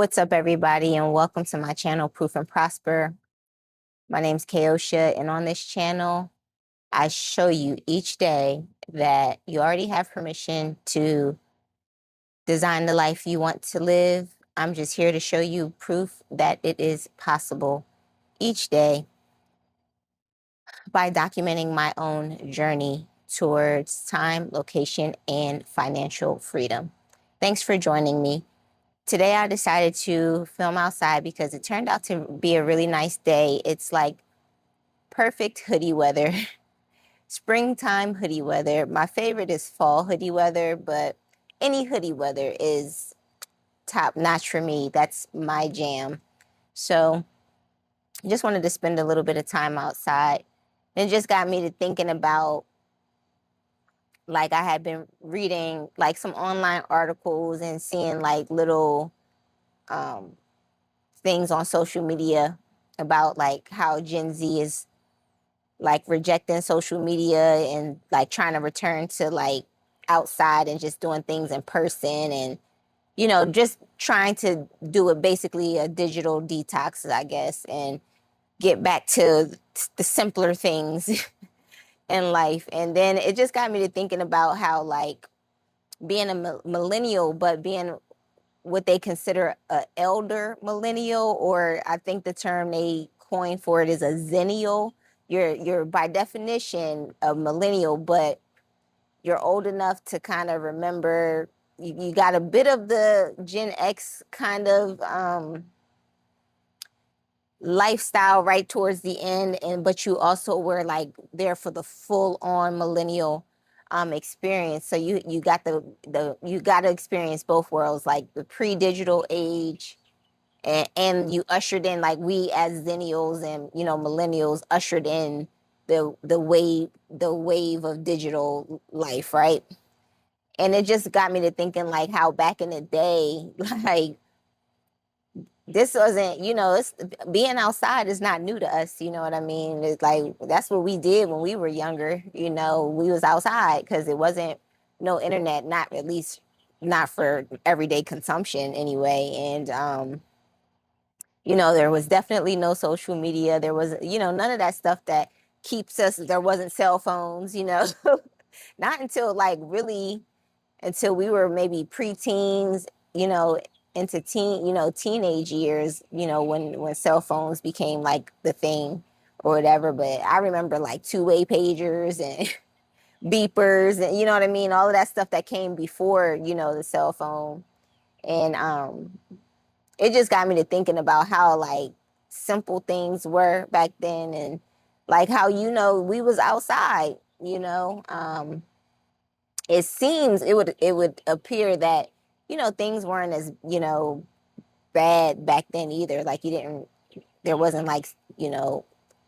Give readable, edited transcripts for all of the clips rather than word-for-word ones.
What's up, everybody, and welcome to my channel, Proof and Prosper. My name's Keosha, and on this channel, I show you each day that you already have permission to design the life you want to live. I'm just here to show you proof that it is possible each day by documenting my own journey towards time, location, and financial freedom. Thanks for joining me. Today I decided to film outside because it turned out to be a really nice day. It's like perfect hoodie weather, springtime hoodie weather. My favorite is fall hoodie weather, but any hoodie weather is top notch for me. That's my jam. So I just wanted to spend a little bit of time outside. And it just got me to thinking about, like, I had been reading like some online articles and seeing like little um, things on social media about like how Gen Z is like rejecting social media and like trying to return to like outside and just doing things in person and just trying to do it basically a digital detox, I guess, and get back to the simpler things in life. And then it just got me to thinking about how like being a millennial, but being what they consider a elder millennial, or I think the term they coined for it is a zennial. You're by definition a millennial, but you're old enough to kind of remember. You got a bit of the Gen X kind of lifestyle right towards the end, and but you also were like there for the full on millennial experience. So you got the you got to experience both worlds, like the pre-digital age, and you ushered in, like we as zennials and millennials ushered in the wave of digital life, right? And it just got me to thinking like how back in the day, like this wasn't, it's being outside is not new to us. You know what I mean? It's like that's what we did when we were younger. We was outside because it wasn't no internet, not at least not for everyday consumption anyway. And there was definitely no social media. There was, none of that stuff that keeps us. There wasn't cell phones, not until like really until we were maybe preteens, into teenage years, when cell phones became like the thing or whatever. But I remember like two-way pagers and beepers and you know what I mean, all of that stuff that came before, the cell phone. And it just got me to thinking about how like simple things were back then, and like how we was outside. It seems it would appear that things weren't as bad back then either. Like there wasn't like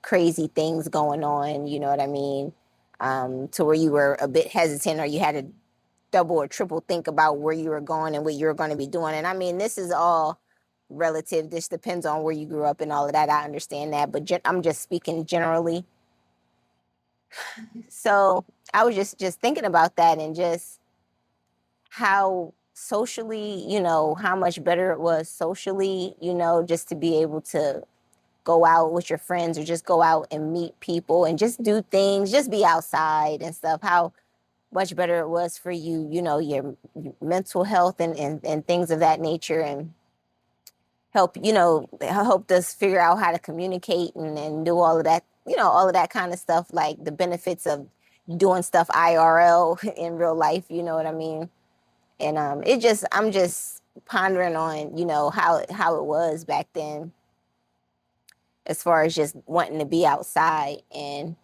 crazy things going on. You know what I mean? To where you were a bit hesitant or you had to double or triple think about where you were going and what you were going to be doing. And I mean, this is all relative. This depends on where you grew up and all of that. I understand that, but I'm just speaking generally. So I was just thinking about that and just how socially, how much better it was socially, just to be able to go out with your friends or just go out and meet people and just do things, just be outside and stuff. How much better it was for you, your mental health and things of that nature, and helped us figure out how to communicate and do all of that, all of that kind of stuff, like the benefits of doing stuff IRL in real life, you know what I mean? And I'm just pondering on, how it was back then as far as just wanting to be outside. And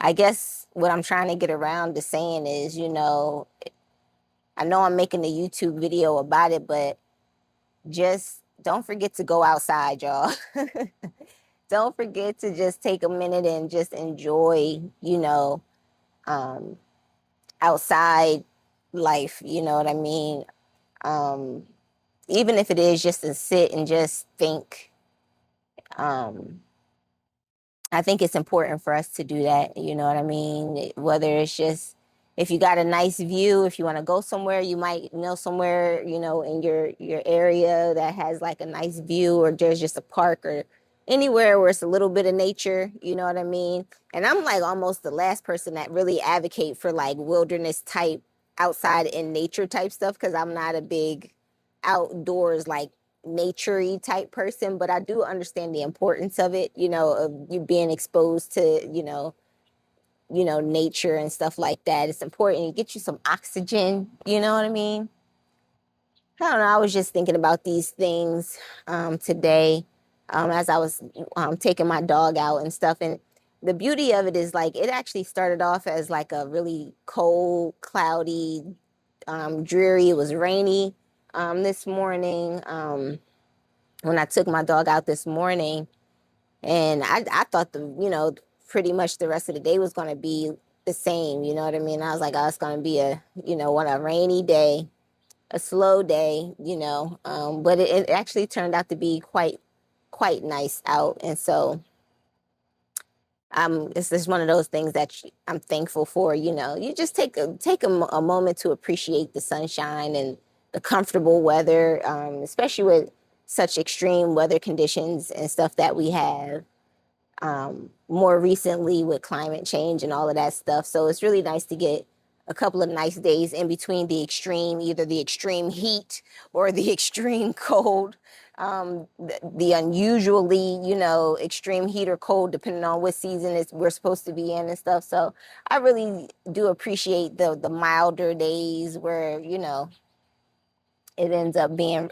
I guess what I'm trying to get around to saying is, I know I'm making a YouTube video about it, but just don't forget to go outside, y'all. Don't forget to just take a minute and just enjoy, um, outside life. You know what I mean? Um, Even if it is just to sit and just think. Um, I think it's important for us to do that. You know what I mean? Whether it's just if you got a nice view, if you want to go somewhere, you might know somewhere, in your area that has like a nice view, or there's just a park or anywhere where it's a little bit of nature, you know what I mean? And I'm like almost the last person that really advocate for like wilderness type outside in nature type stuff, because I'm not a big outdoors like naturey type person, but I do understand the importance of it, of you being exposed to, nature and stuff like that. It's important. It gets you some oxygen, you know what I mean? I don't know. I was just thinking about these things today as I was taking my dog out and stuff. And the beauty of it is like it actually started off as like a really cold, cloudy, dreary. It was rainy this morning when I took my dog out this morning. And I thought pretty much the rest of the day was going to be the same. You know what I mean? I was like, oh, it's going to be a rainy day, a slow day, but it actually turned out to be quite nice out. And so it's just one of those things that I'm thankful for. You just take a moment to appreciate the sunshine and the comfortable weather, especially with such extreme weather conditions and stuff that we have more recently with climate change and all of that stuff. So it's really nice to get a couple of nice days in between either the extreme heat or the extreme cold, the unusually, extreme heat or cold, depending on what season we're supposed to be in and stuff. So I really do appreciate the milder days where, it ends up being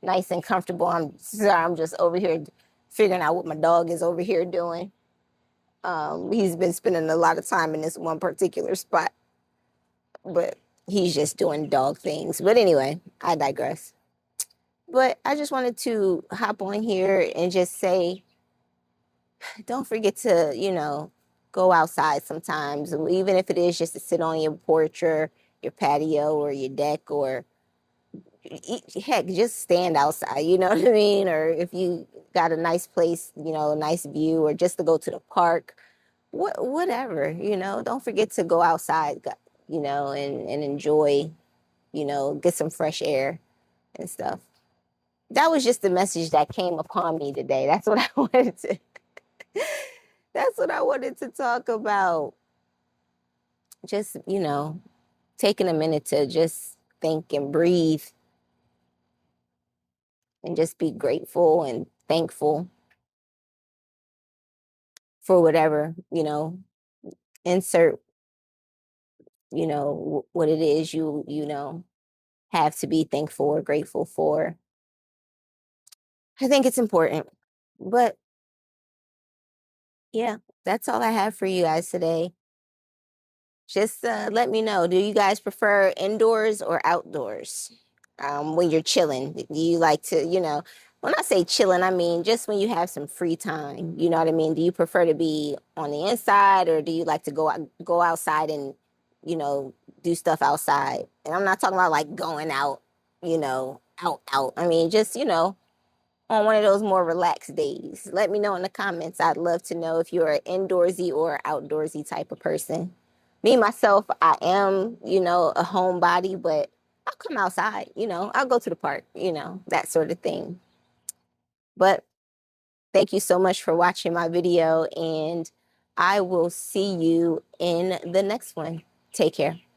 nice and comfortable. I'm sorry, I'm just over here figuring out what my dog is over here doing. He's been spending a lot of time in this one particular spot, but he's just doing dog things. But anyway, I digress. But I just wanted to hop on here and just say, don't forget to, go outside sometimes, even if it is just to sit on your porch or your patio or your deck, or heck, just stand outside, you know what I mean? Or if you got a nice place, a nice view, or just to go to the park, whatever, don't forget to go outside, and enjoy, get some fresh air and stuff. That was just the message that came upon me today. That's what I wanted to, that's what I wanted to talk about. Just, taking a minute to just think and breathe and just be grateful and thankful for whatever, insert, what it is have to be thankful or grateful for. I think it's important. But yeah, that's all I have for you guys today. Just let me know. Do you guys prefer indoors or outdoors when you're chilling? Do you like to, when I say chilling, I mean just when you have some free time. You know what I mean? Do you prefer to be on the inside, or do you like to go outside and, you know, do stuff outside? And I'm not talking about like going out, out. I mean, just, on one of those more relaxed days. Let me know in the comments. I'd love to know if you're an indoorsy or outdoorsy type of person. Me, myself, I am, a homebody, but I'll come outside, I'll go to the park, that sort of thing. But thank you so much for watching my video, and I will see you in the next one. Take care.